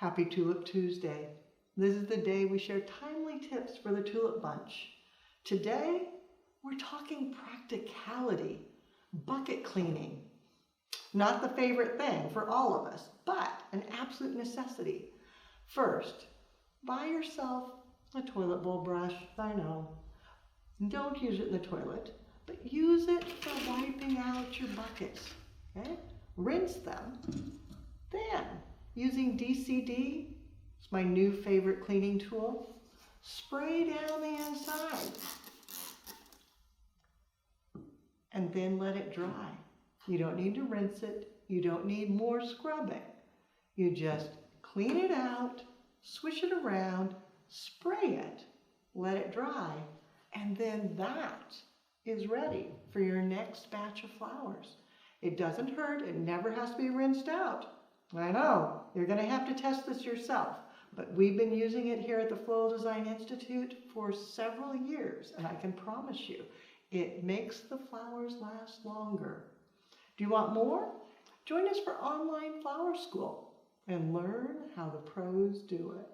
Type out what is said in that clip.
Happy Tulip Tuesday. This is the day we share timely tips for the tulip bunch. Today, we're talking practicality, bucket cleaning. Not the favorite thing for all of us, but an absolute necessity. First, buy yourself a toilet bowl brush. I know. Don't use it in the toilet, but use it for wiping out your buckets. Okay? Rinse them. Then, using DCD, it's my new favorite cleaning tool, spray down the inside. And then let it dry. You don't need to rinse it. You don't need more scrubbing. You just clean it out, swish it around, spray it, let it dry, and then that is ready for your next batch of flowers. It doesn't hurt. It never has to be rinsed out. I know, you're going to have to test this yourself, but we've been using it here at the Floral Design Institute for several years, and I can promise you, it makes the flowers last longer. Do you want more? Join us for online flower school and learn how the pros do it.